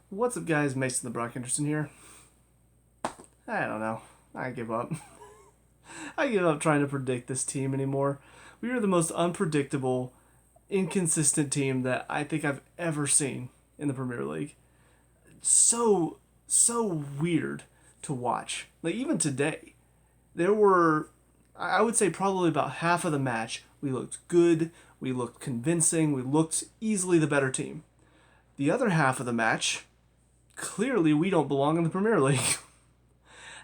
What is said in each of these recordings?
What's up, guys? Mason the Brock Henderson here. I don't know. I give up. I give up trying to predict this team anymore. We are the most unpredictable, inconsistent team that I think I've ever seen in the Premier League. So weird to watch. Like, even today, there were, I would say, probably about half of the match. We looked good, we looked convincing, we looked easily the better team. The other half of the match, clearly we don't belong in the Premier League.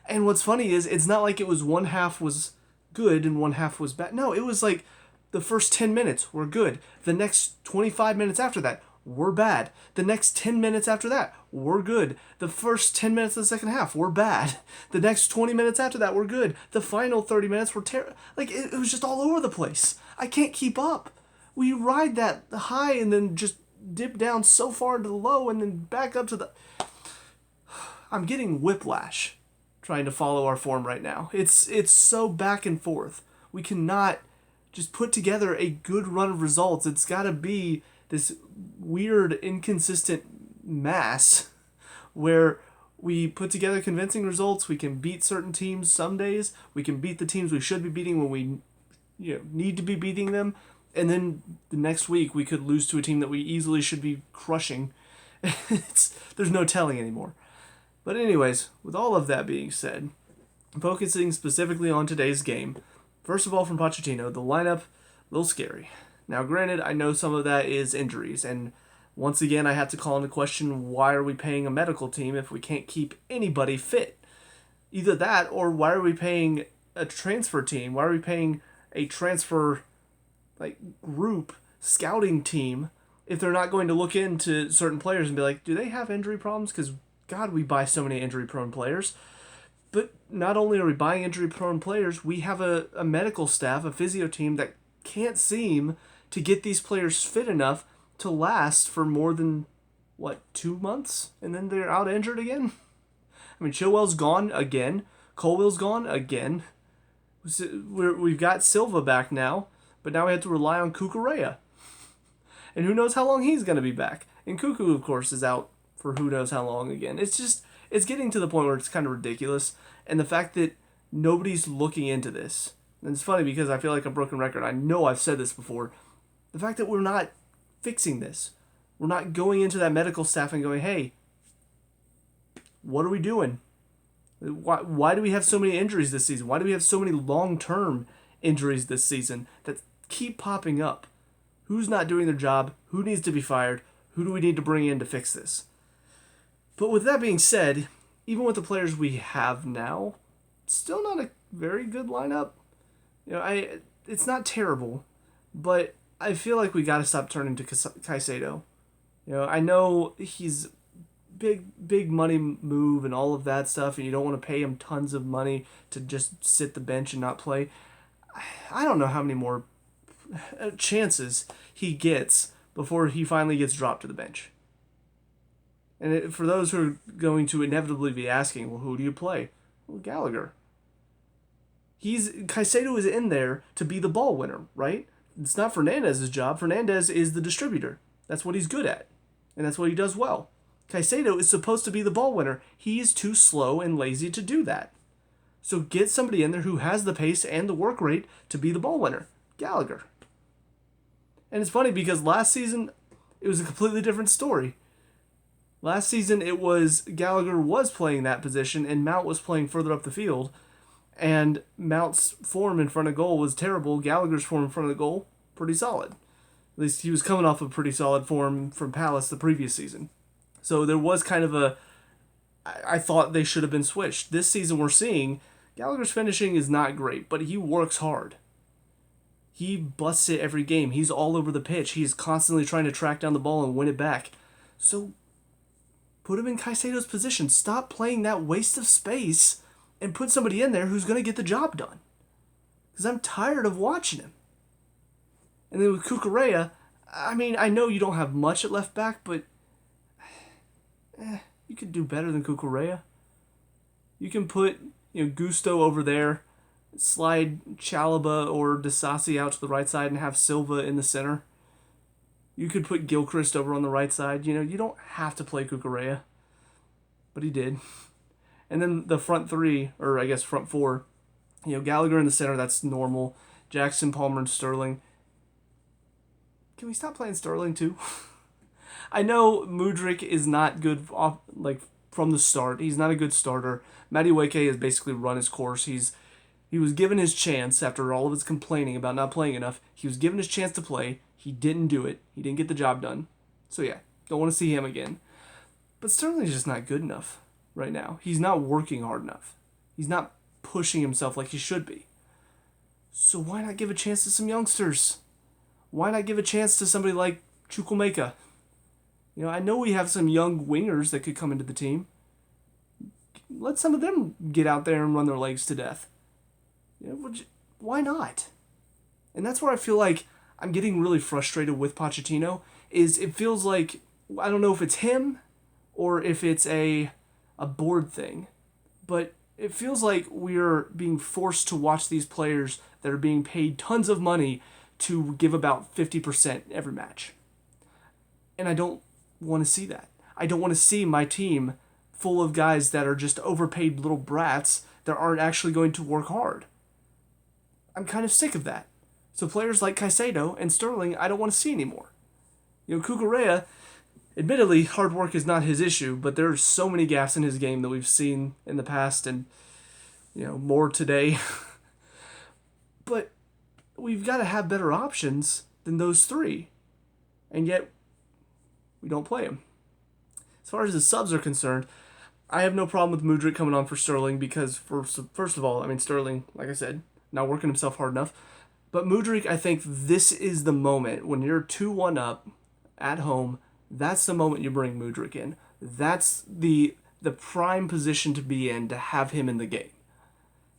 And what's funny is it's not like it was one half was good and one half was bad. No, it was like the first 10 minutes were good. The next 25 minutes after that were bad. The next 10 minutes after that were good. The first 10 minutes of the second half were bad. The next 20 minutes after that were good. The final 30 minutes were terrible. Like, it was just all over the place. I can't keep up. We ride that high and then just dip down so far into the low and then back up to the... I'm getting whiplash trying to follow our form right now. It's so back and forth. We cannot just put together a good run of results. It's got to be this weird, inconsistent mass where we put together convincing results. We can beat certain teams some days. We can beat the teams we should be beating when we need to be beating them. And then the next week we could lose to a team that we easily should be crushing. There's no telling anymore. But anyways, with all of that being said, focusing specifically on today's game, first of all from Pochettino, the lineup, a little scary. Now granted, I know some of that is injuries, and once again I have to call into question, why are we paying a medical team if we can't keep anybody fit? Either that, or why are we paying a transfer team? Why are we paying a transfer group scouting team if they're not going to look into certain players and be like, do they have injury problems? Because God, we buy so many injury-prone players. But not only are we buying injury-prone players, we have a medical staff, a physio team that can't seem to get these players fit enough to last for more than, 2 months? And then they're out injured again? I mean, Chilwell's gone again. Colwell's gone again. We've got Silva back now, but now we have to rely on Cucurella. And who knows how long he's going to be back. And Cuckoo, of course, is out for who knows how long again. It's getting to the point where it's kind of ridiculous. And the fact that nobody's looking into this. And it's funny because I feel like a broken record. I know I've said this before. The fact that we're not fixing this. We're not going into that medical staff and going, hey, what are we doing? Why do we have so many injuries this season? Why do we have so many long-term injuries this season that keep popping up? Who's not doing their job? Who needs to be fired? Who do we need to bring in to fix this? But with that being said, even with the players we have now, still not a very good lineup. It's not terrible, but I feel like we got to stop turning to Caicedo. I know he's big money move and all of that stuff, and you don't want to pay him tons of money to just sit the bench and not play. I don't know how many more chances he gets before he finally gets dropped to the bench. And for those who are going to inevitably be asking, well, who do you play? Well, Gallagher. Caicedo is in there to be the ball winner, right? It's not Fernandez's job. Fernandez is the distributor. That's what he's good at. And that's what he does well. Caicedo is supposed to be the ball winner. He is too slow and lazy to do that. So get somebody in there who has the pace and the work rate to be the ball winner. Gallagher. And it's funny because last season, it was a completely different story. Last season, it was Gallagher was playing that position and Mount was playing further up the field. And Mount's form in front of goal was terrible. Gallagher's form in front of the goal, pretty solid. At least he was coming off a pretty solid form from Palace the previous season. So there was kind of I thought they should have been switched. This season we're seeing Gallagher's finishing is not great, but he works hard. He busts it every game. He's all over the pitch. He's constantly trying to track down the ball and win it back. So put him in Caicedo's position. Stop playing that waste of space and put somebody in there who's going to get the job done. Because I'm tired of watching him. And then with Cucurella, I mean, I know you don't have much at left back, but you could do better than Cucurella. You can put Gusto over there, slide Chalobah or Disasi out to the right side and have Silva in the center. You could put Gilchrist over on the right side. You don't have to play Cucurella. but he did. And then the front three, or I guess front four, Gallagher in the center, that's normal. Jackson, Palmer, and Sterling. Can we stop playing Sterling too? I know Mudryk is not good off like from the start. He's not a good starter. Madueke has basically run his course. He was given his chance after all of his complaining about not playing enough. He was given his chance to play. He didn't do it. He didn't get the job done. So yeah, don't want to see him again. But Sterling's just not good enough right now. He's not working hard enough. He's not pushing himself like he should be. So why not give a chance to some youngsters? Why not give a chance to somebody like Chukwuemeka? I know we have some young wingers that could come into the team. Let some of them get out there and run their legs to death. Why not? And that's where I feel like I'm getting really frustrated with Pochettino. Is it feels like, I don't know if it's him or if it's a board thing, but it feels like we're being forced to watch these players that are being paid tons of money to give about 50% every match. And I don't want to see that. I don't want to see my team full of guys that are just overpaid little brats that aren't actually going to work hard. I'm kind of sick of that. So players like Caicedo and Sterling, I don't want to see anymore. Cucurella, admittedly, hard work is not his issue, but there are so many gaps in his game that we've seen in the past and, more today. But we've got to have better options than those three. And yet, we don't play them. As far as the subs are concerned, I have no problem with Mudryk coming on for Sterling because, first of all, Sterling, like I said, not working himself hard enough. But Mudryk, I think this is the moment when you're 2-1 up at home. That's the moment you bring Mudryk in. That's the prime position to be in to have him in the game.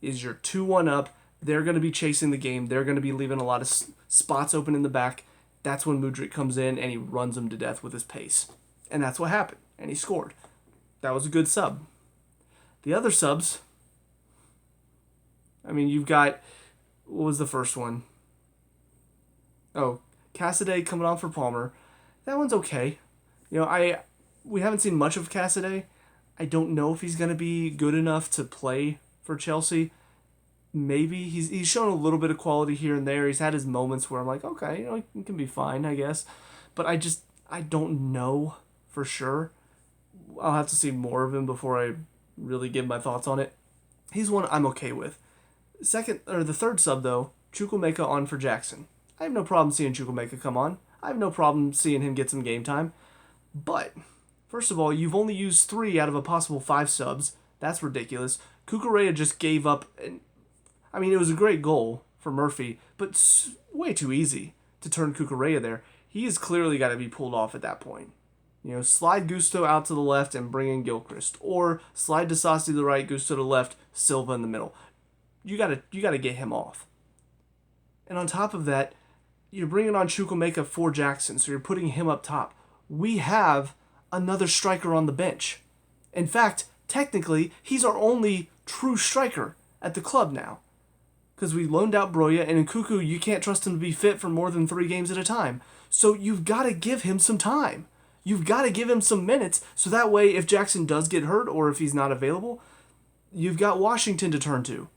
Is you're 2-1 up. They're going to be chasing the game. They're going to be leaving a lot of spots open in the back. That's when Mudryk comes in and he runs them to death with his pace. And that's what happened. And he scored. That was a good sub. The other subs, you've got, what was the first one? Oh, Cassidy coming on for Palmer. That one's okay. We haven't seen much of Cassidy. I don't know if he's going to be good enough to play for Chelsea. Maybe he's shown a little bit of quality here and there. He's had his moments where I'm like, okay, he can be fine, I guess. But I don't know for sure. I'll have to see more of him before I really give my thoughts on it. He's one I'm okay with. The third sub though, Chukwuemeka on for Jackson. I have no problem seeing Chukwuemeka come on. I have no problem seeing him get some game time. But first of all, you've only used 3 out of a possible 5 subs. That's ridiculous. Cucurella just gave up. It was a great goal for Murphy, but way too easy to turn Cucurella there. He has clearly got to be pulled off at that point. Slide Gusto out to the left and bring in Gilchrist, or slide Disasi to the right, Gusto to the left, Silva in the middle. You gotta get him off. And on top of that, you're bringing on Chukwuemeka for Jackson, so you're putting him up top. We have another striker on the bench. In fact, technically, he's our only true striker at the club now. Because we loaned out Broya, and Nkuku, you can't trust him to be fit for more than 3 games at a time. So you've got to give him some time. You've got to give him some minutes, so that way if Jackson does get hurt or if he's not available, you've got Washington to turn to.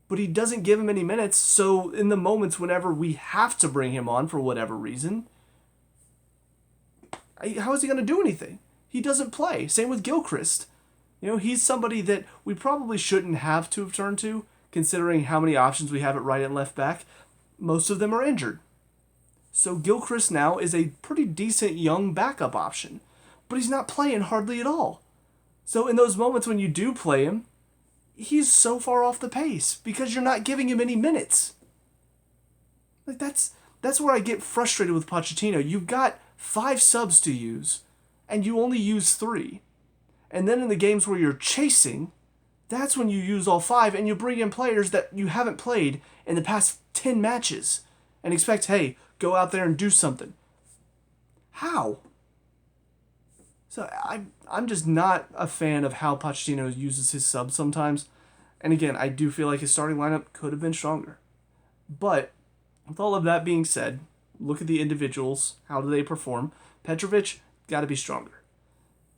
But he doesn't give him any minutes, so in the moments whenever we have to bring him on for whatever reason, how is he going to do anything? He doesn't play. Same with Gilchrist. He's somebody that we probably shouldn't have to have turned to, considering how many options we have at right and left back. Most of them are injured. So Gilchrist now is a pretty decent young backup option, but he's not playing hardly at all. So in those moments when you do play him, he's so far off the pace because you're not giving him any minutes. That's where I get frustrated with Pochettino. You've got 5 subs to use, and you only use 3. And then in the games where you're chasing, that's when you use all 5 and you bring in players that you haven't played in the past 10 matches and expect, hey, go out there and do something. How? So I'm just not a fan of how Pochettino uses his subs sometimes. And again, I do feel like his starting lineup could have been stronger. But with all of that being said, look at the individuals. How do they perform? Petrovic, got to be stronger.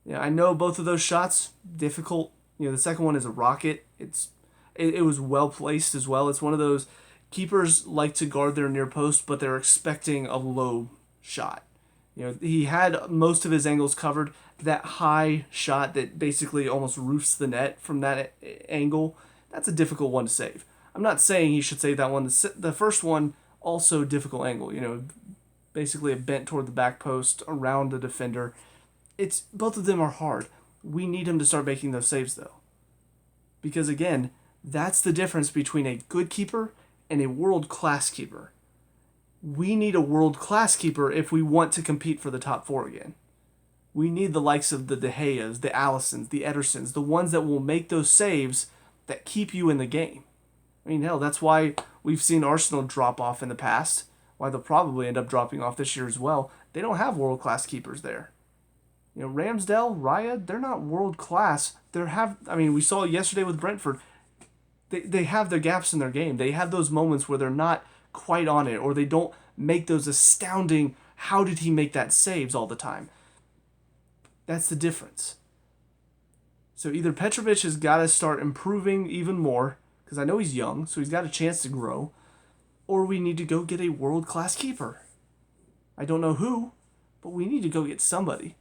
Yeah, I know both of those shots difficult. The second one is a rocket. It was well placed as well. It's one of those keepers like to guard their near post, but they're expecting a low shot. He had most of his angles covered. That high shot that basically almost roofs the net from that angle, that's a difficult one to save. I'm not saying he should save that one. The first one, also difficult angle. Basically a bent toward the back post around the defender. It's both of them are hard. We need him to start making those saves though, because again, that's the difference between a good keeper and a world class keeper. We need a world class keeper if we want to compete for the top four again. We need the likes of the De Geas, the Allisons, the Edersons, the ones that will make those saves that keep you in the game. I mean, hell, that's why we've seen Arsenal drop off in the past, why they'll probably end up dropping off this year as well. They don't have world class keepers there. Ramsdale, Raya, they're not world class. We saw it yesterday with Brentford. They have their gaps in their game. They have those moments where they're not quite on it, or they don't make those astounding, how did he make that saves all the time. That's the difference. So either Petrovic has got to start improving even more, because I know he's young, so he's got a chance to grow, or we need to go get a world-class keeper. I don't know who, but we need to go get somebody.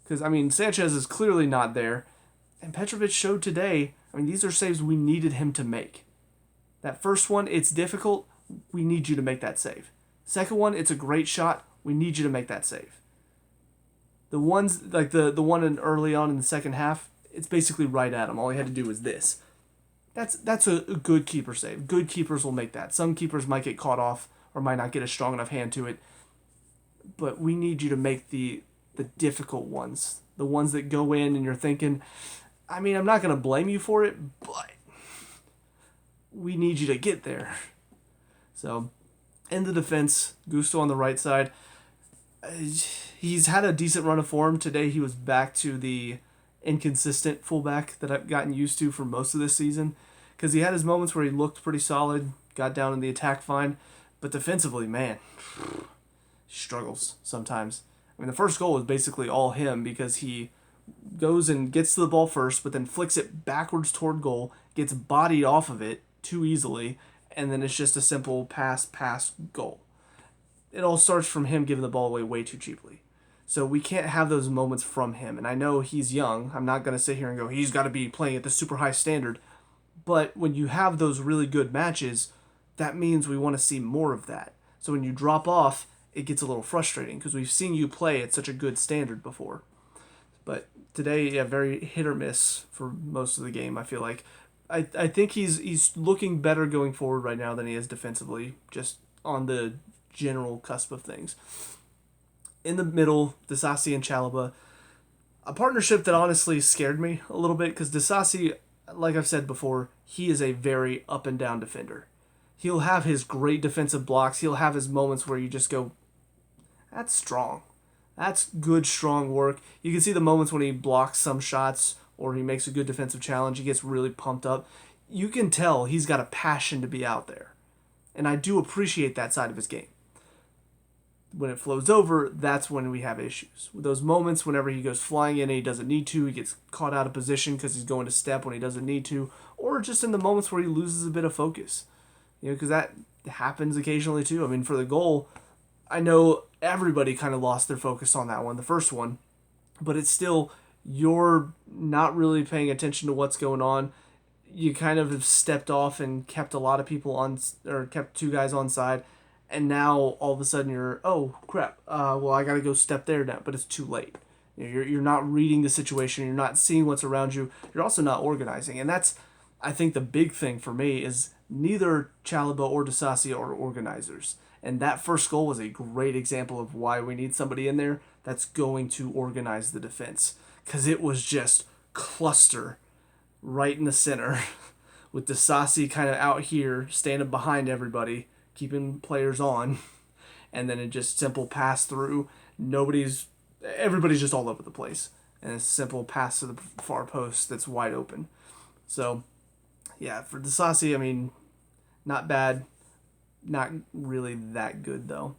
Because, Sanchez is clearly not there, and Petrovic showed today, these are saves we needed him to make. That first one, it's difficult, we need you to make that save. Second one, it's a great shot, we need you to make that save. The ones, like the one early on in the second half, it's basically right at him. All he had to do was this. That's a good keeper save. Good keepers will make that. Some keepers might get caught off or might not get a strong enough hand to it. But we need you to make the difficult ones. The ones that go in and you're thinking, I'm not going to blame you for it, but we need you to get there. So, in the defense, Gusto on the right side. He's had a decent run of form. Today he was back to the inconsistent fullback that I've gotten used to for most of this season, because he had his moments where he looked pretty solid, got down in the attack fine, but defensively, man, he struggles sometimes. The first goal was basically all him, because he goes and gets to the ball first, but then flicks it backwards toward goal, gets bodied off of it too easily, and then it's just a simple pass, goal. It all starts from him giving the ball away way too cheaply. So we can't have those moments from him. And I know he's young. I'm not going to sit here and go, he's got to be playing at the super high standard. But when you have those really good matches, that means we want to see more of that. So when you drop off, it gets a little frustrating, because we've seen you play at such a good standard before. But today, very hit or miss for most of the game, I feel like. I think he's looking better going forward right now than he is defensively, just on the general cusp of things. In the middle, Disasi and Chalobah, a partnership that honestly scared me a little bit, because Disasi, like I've said before, he is a very up and down defender. He'll have his great defensive blocks. He'll have his moments where you just go, that's strong. That's good, strong work. You can see the moments when he blocks some shots or he makes a good defensive challenge. He gets really pumped up. You can tell he's got a passion to be out there. And I do appreciate that side of his game. When it flows over, that's when we have issues. With those moments whenever he goes flying in and he doesn't need to, he gets caught out of position because he's going to step when he doesn't need to, or just in the moments where he loses a bit of focus. Because that happens occasionally too. For the goal, I know everybody kind of lost their focus on that one, the first one, but it's still, you're not really paying attention to what's going on. You kind of have stepped off and kept a lot of people on, or kept two guys on side. And now all of a sudden you're, oh crap, well I gotta go step there now, but it's too late. You're not reading the situation, you're not seeing what's around you, you're also not organizing. And that's, I think, the big thing for me is neither Chalobah or Disasi are organizers. And that first goal was a great example of why we need somebody in there that's going to organize the defense. Because it was just cluster right in the center with Disasi kind of out here standing behind everybody, keeping players on, and then it just simple pass through. Everybody's just all over the place, and a simple pass to the far post that's wide open. So, yeah, for Disasi, not bad, not really that good though.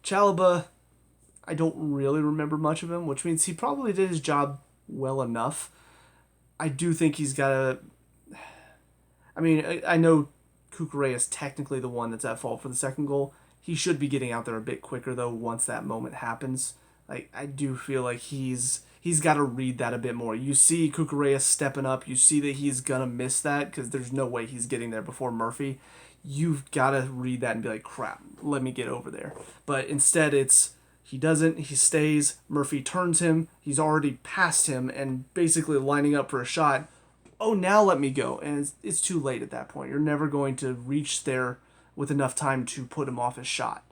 Chalobah, I don't really remember much of him, which means he probably did his job well enough. I do think he's got to. I mean, I know Cucurella is technically the one that's at fault for the second goal. He should be getting out there a bit quicker though once that moment happens. Like I do feel like he's got to read that a bit more. You see Cucurella stepping up. You see that he's gonna miss that because there's no way he's getting there before Murphy. You've got to read that and be like, crap, let me get over there. But instead, he doesn't. He stays. Murphy turns him. He's already past him and basically lining up for a shot. Oh, now let me go. And it's too late at that point. You're never going to reach there with enough time to put him off his shot.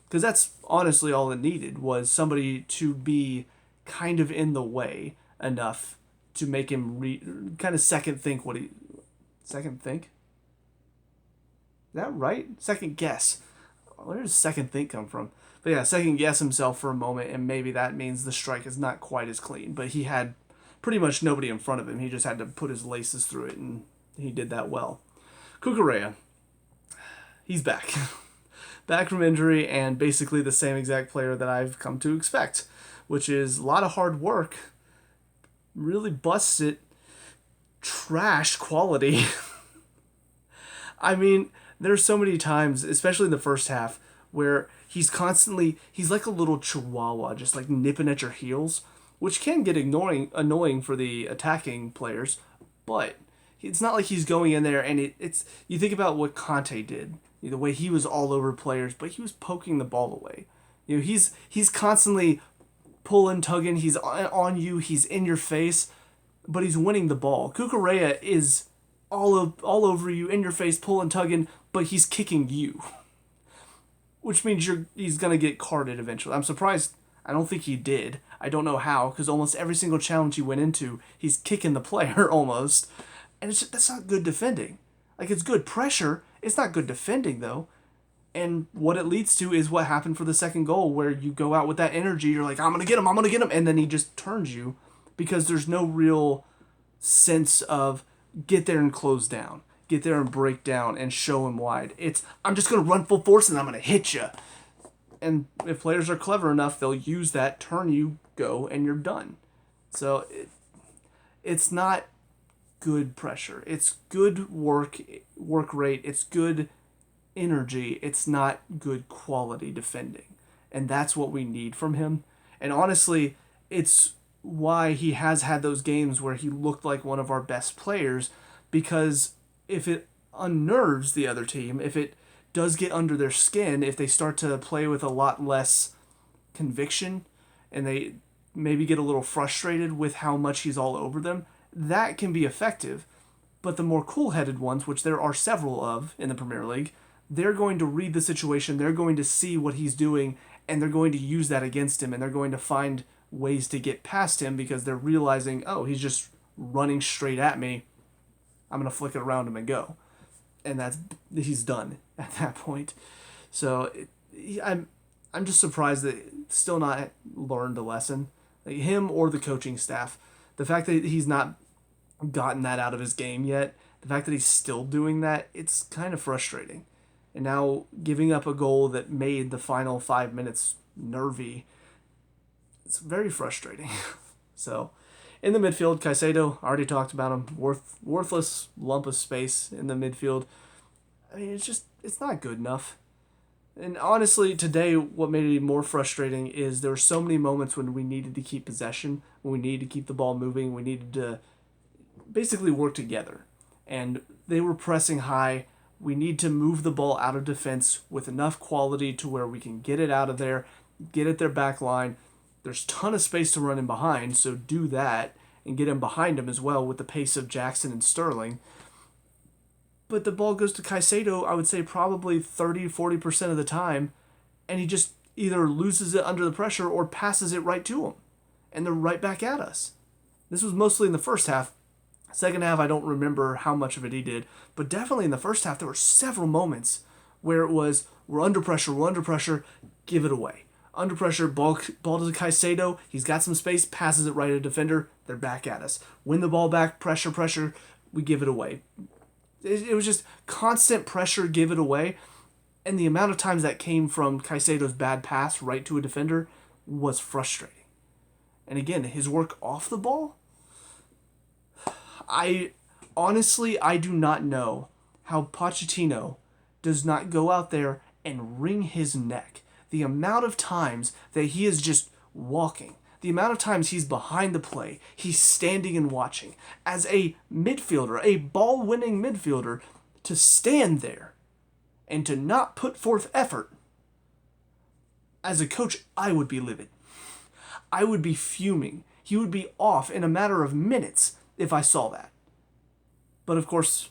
Because that's honestly all it needed was somebody to be kind of in the way enough to make him kind of second think what he... Second think? Is that right? Second guess. Where does second think come from? But yeah, second guess himself for a moment, and maybe that means the strike is not quite as clean. But he had pretty much nobody in front of him. He just had to put his laces through it, and he did that well. Cucurella, he's back. Back from injury, and basically the same exact player that I've come to expect, which is a lot of hard work, really busts it, trash quality. I mean, there's so many times, especially in the first half, where he's like a little chihuahua, just like nipping at your heels, which can get annoying for the attacking players, but it's not like he's going in there and it's you think about what Conte did, the way he was all over players, but he was poking the ball away. He's constantly pulling, tugging, he's on you, he's in your face, but he's winning the ball. Cucurella is all over you, in your face, pulling, tugging, but he's kicking you. Which means he's going to get carded eventually. I'm surprised. I don't think he did. I don't know how, because almost every single challenge he went into, he's kicking the player almost. And that's not good defending. Like, it's good pressure. It's not good defending, though. And what it leads to is what happened for the second goal, where you go out with that energy. You're like, I'm going to get him. And then he just turns you because there's no real sense of get there and close down. Get there and break down and show him wide. I'm just going to run full force and I'm going to hit you. And if players are clever enough, they'll use that, turn you, go, and you're done. So it's not good pressure. It's good work rate. It's good energy. It's not good quality defending. And that's what we need from him. And honestly, it's why he has had those games where he looked like one of our best players, because if it unnerves the other team, if it does get under their skin, if they start to play with a lot less conviction and they maybe get a little frustrated with how much he's all over them, that can be effective. But the more cool-headed ones, which there are several of in the Premier League, they're going to read the situation, they're going to see what he's doing, and they're going to use that against him, and they're going to find ways to get past him because they're realizing, oh, he's just running straight at me. I'm going to flick it around him and go. And he's done at that point. So I'm just surprised that still not learned a lesson. Like him or the coaching staff. The fact that he's not gotten that out of his game yet, the fact that he's still doing that, it's kind of frustrating. And now giving up a goal that made the final 5 minutes nervy, it's very frustrating. So in the midfield, Caicedo, already talked about him, worthless lump of space in the midfield. I mean, it's not good enough. And honestly, today, what made it more frustrating is there were so many moments when we needed to keep possession, when we needed to keep the ball moving, we needed to basically work together. And they were pressing high. We need to move the ball out of defense with enough quality to where we can get it out of there, get at their back line. There's a ton of space to run in behind, so do that and get him behind him as well with the pace of Jackson and Sterling. But the ball goes to Caicedo, I would say probably 30-40% of the time, and he just either loses it under the pressure or passes it right to him. And they're right back at us. This was mostly in the first half. Second half, I don't remember how much of it he did, but definitely in the first half, there were several moments where it was, we're under pressure, give it away. Under pressure, ball to Caicedo, he's got some space, passes it right at a defender, they're back at us. Win the ball back, pressure, we give it away. It was just constant pressure, give it away, and the amount of times that came from Caicedo's bad pass right to a defender was frustrating. And again, his work off the ball, I honestly, I do not know how Pochettino does not go out there and wring his neck. The amount of times that he is just walking, the amount of times he's behind the play, he's standing and watching. As a midfielder, a ball winning midfielder, to stand there and to not put forth effort, as a coach, I would be livid. I would be fuming. He would be off in a matter of minutes if I saw that. But of course,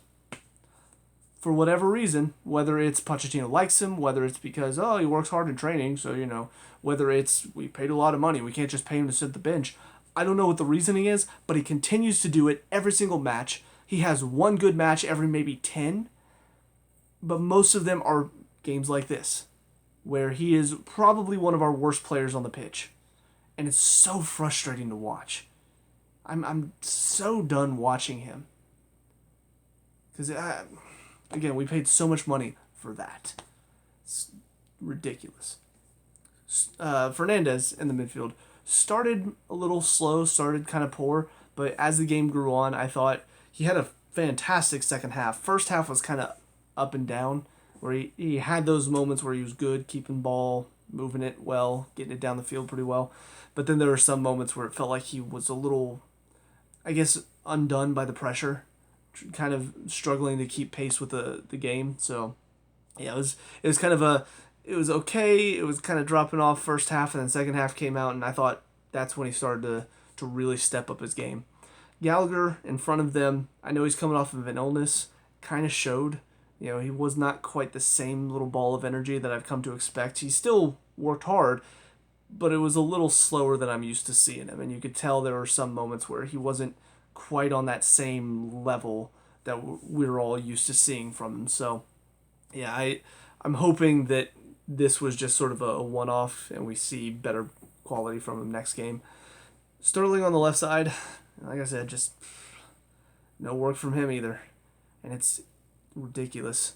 for whatever reason, whether it's Pochettino likes him, whether it's because, he works hard in training, so, whether it's we paid a lot of money, we can't just pay him to sit the bench. I don't know what the reasoning is, but he continues to do it every single match. He has one good match every maybe 10, but most of them are games like this, where he is probably one of our worst players on the pitch. And it's so frustrating to watch. I'm so done watching him. Because, again, we paid so much money for that. It's ridiculous. Fernandez in the midfield started a little slow, started kind of poor, but as the game grew on, I thought he had a fantastic second half. First half was kind of up and down, where he had those moments where he was good, keeping ball, moving it well, getting it down the field pretty well. But then there were some moments where it felt like he was a little, I guess, undone by the pressure, kind of struggling to keep pace with the game. So, yeah, it was kind of it was okay. It was kind of dropping off first half, and then second half came out, and I thought that's when he started to really step up his game. Gallagher in front of them, I know he's coming off of an illness, kind of showed. He was not quite the same little ball of energy that I've come to expect. He still worked hard, but it was a little slower than I'm used to seeing him. And you could tell there were some moments where he wasn't quite on that same level that we're all used to seeing from him. So, yeah, I'm hoping that this was just sort of a one-off and we see better quality from him next game. Sterling on the left side, like I said, just no work from him either. And it's ridiculous.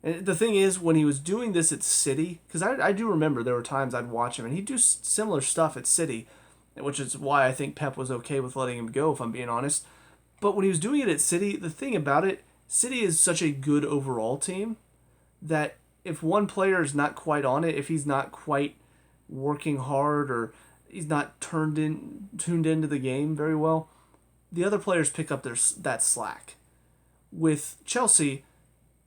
And the thing is, when he was doing this at City, because I do remember there were times I'd watch him, and he'd do similar stuff at City, which is why I think Pep was okay with letting him go, if I'm being honest. But when he was doing it at City, the thing about it, City is such a good overall team that if one player is not quite on it, if he's not quite working hard or he's not tuned into the game very well, the other players pick up that slack. With Chelsea,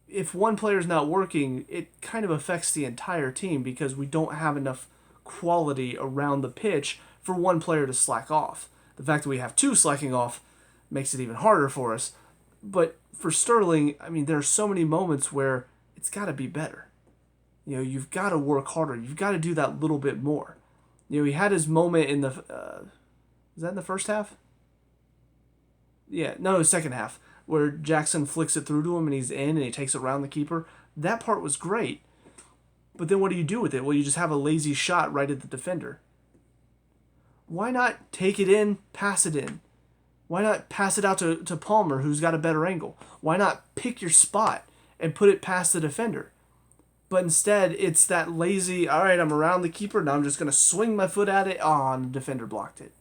if one player's not working, it kind of affects the entire team because we don't have enough quality around the pitch for one player to slack off. The fact that we have two slacking off makes it even harder for us. But for Sterling, I mean, there are so many moments where it's got to be better. You've got to work harder. You've got to do that little bit more. He had his moment in the... is that in the first half? Yeah, no, second half, where Jackson flicks it through to him and he's in and he takes it around the keeper. That part was great. But then what do you do with it? Well, you just have a lazy shot right at the defender. Why not take it in, pass it in? Why not pass it out to Palmer, who's got a better angle? Why not pick your spot and put it past the defender? But instead, it's that lazy, all right, I'm around the keeper, now I'm just going to swing my foot at it. Oh, and the defender blocked it.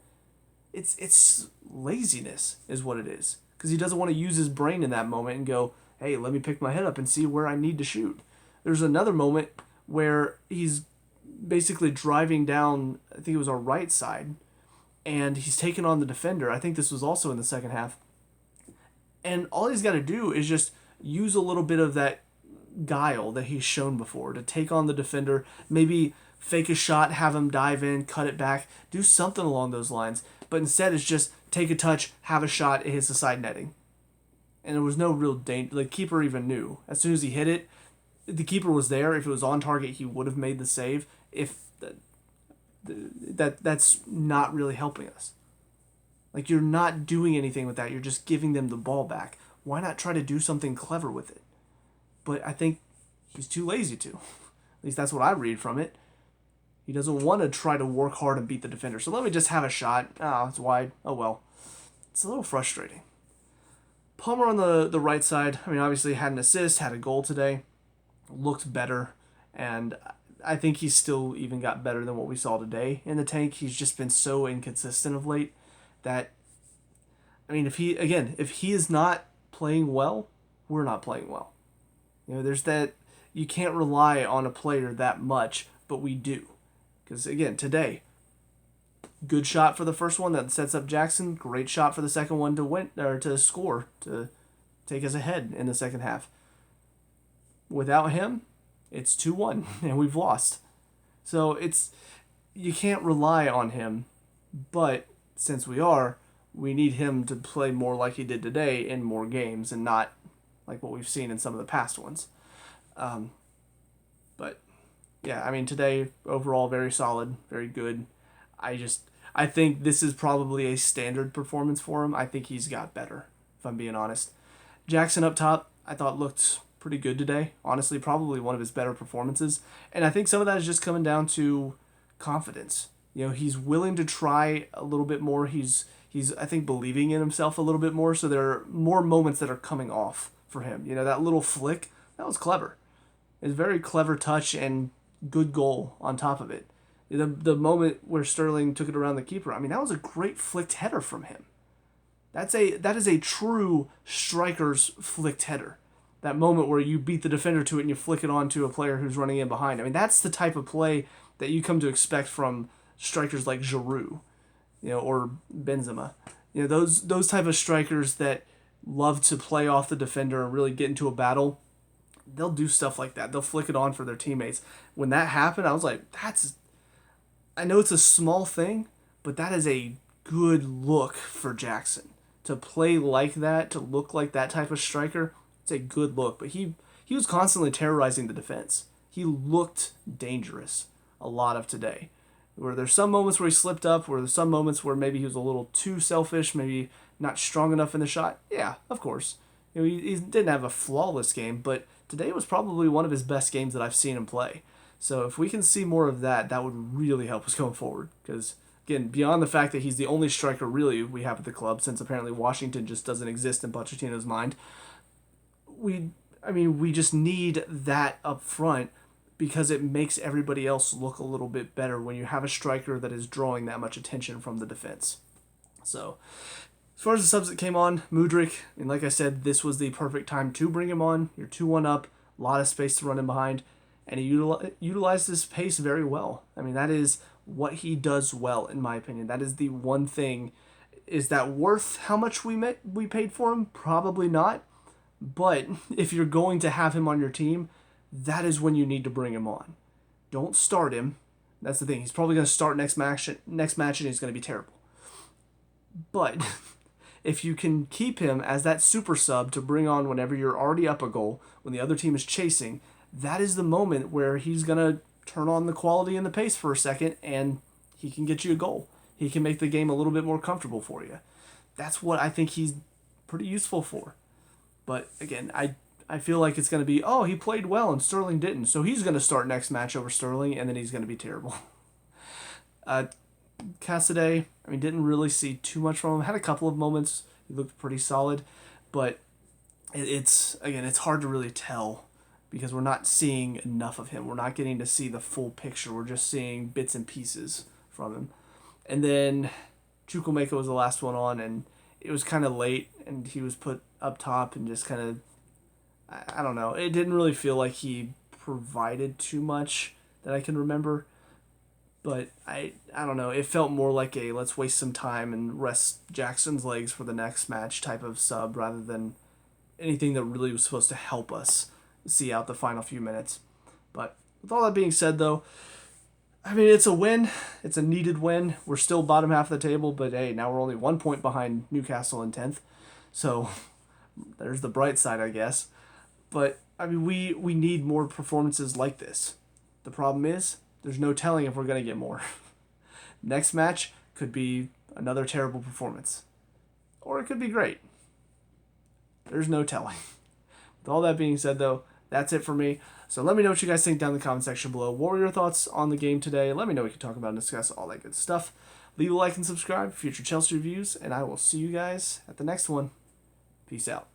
It's laziness is what it is. Because he doesn't want to use his brain in that moment and go, hey, let me pick my head up and see where I need to shoot. There's another moment where he's basically driving down, I think it was our right side, and he's taking on the defender. I think this was also in the second half. And all he's got to do is just use a little bit of that guile that he's shown before to take on the defender, maybe fake a shot, have him dive in, cut it back, do something along those lines. But instead it's just take a touch, have a shot, it hits the side netting. And there was no real danger. The keeper even knew. As soon as he hit it, the keeper was there. If it was on target, he would have made the save. If that's not really helping us. Like, you're not doing anything with that. You're just giving them the ball back. Why not try to do something clever with it? But I think he's too lazy to. At least that's what I read from it. He doesn't want to try to work hard and beat the defender. So let me just have a shot. Oh, it's wide. Oh, well. It's a little frustrating. Palmer on the right side, I mean, obviously had an assist, had a goal today. Looked better. And I think he's still even got better than what we saw today in the tank. He's just been so inconsistent of late that I mean, if he is not playing well, we're not playing well. There's that, you can't rely on a player that much, but we do. Because again, today, good shot for the first one that sets up Jackson. Great shot for the second one to win or to score to take us ahead in the second half. Without him, it's 2-1 and we've lost. So you can't rely on him, but since we need him to play more like he did today in more games and not like what we've seen in some of the past ones. But yeah, I mean, today overall very solid, very good. I think this is probably a standard performance for him. I think he's got better, if I'm being honest. Jackson up top, I thought looked pretty good today. Honestly, probably one of his better performances. And I think some of that is just coming down to confidence. He's willing to try a little bit more. He's I think believing in himself a little bit more. So there are more moments that are coming off for him. That little flick, that was clever. It's a very clever touch and good goal on top of it. The moment where Sterling took it around the keeper, I mean, that was a great flicked header from him. That is a true striker's flicked header. That moment where you beat the defender to it and you flick it on to a player who's running in behind. I mean, that's the type of play that you come to expect from strikers like Giroud, or Benzema. Those type of strikers that love to play off the defender and really get into a battle. They'll do stuff like that. They'll flick it on for their teammates. When that happened, I was like, I know it's a small thing, but that is a good look for Jackson. To play like that, to look like that type of striker, it's a good look. But he was constantly terrorizing the defense. He looked dangerous a lot of today. Where there's some moments where he slipped up, where there's some moments where maybe he was a little too selfish, maybe not strong enough in the shot. Yeah, of course. He didn't have a flawless game, but today was probably one of his best games that I've seen him play. So if we can see more of that, that would really help us going forward. Because, again, beyond the fact that he's the only striker really we have at the club, since apparently Washington just doesn't exist in Pochettino's mind, we just need that up front because it makes everybody else look a little bit better when you have a striker that is drawing that much attention from the defense. So, as far as the subs that came on, Mudryk, and like I said, this was the perfect time to bring him on. You're 2-1 up, a lot of space to run in behind, and he utilized his pace very well. I mean, that is what he does well, in my opinion. That is the one thing. Is that worth how much we paid for him? Probably not. But if you're going to have him on your team, that is when you need to bring him on. Don't start him. That's the thing. He's probably going to start next match, and he's going to be terrible. But if you can keep him as that super sub to bring on whenever you're already up a goal, when the other team is chasing, that is the moment where he's going to turn on the quality and the pace for a second, and he can get you a goal. He can make the game a little bit more comfortable for you. That's what I think he's pretty useful for. But again, I feel like it's going to be, he played well and Sterling didn't, so he's going to start next match over Sterling, and then he's going to be terrible. Cassidy, didn't really see too much from him. Had a couple of moments. He looked pretty solid, but it's hard to really tell because we're not seeing enough of him. We're not getting to see the full picture. We're just seeing bits and pieces from him. And then Chukwuemeka was the last one on, and it was kind of late, and he was put up top and just kind of, I don't know. It didn't really feel like he provided too much that I can remember. But I don't know. It felt more like a let's waste some time and rest Jackson's legs for the next match type of sub rather than anything that really was supposed to help us see out the final few minutes. But with all that being said, though, it's a win. It's a needed win. We're still bottom half of the table, but hey, now we're only 1 point behind Newcastle in 10th. So there's the bright side, I guess. But, we need more performances like this. The problem is, there's no telling if we're going to get more. Next match could be another terrible performance. Or it could be great. There's no telling. With all that being said, though, that's it for me. So let me know what you guys think down in the comment section below. What were your thoughts on the game today? Let me know what we can talk about and discuss all that good stuff. Leave a like and subscribe for future Chelsea reviews, and I will see you guys at the next one. Peace out.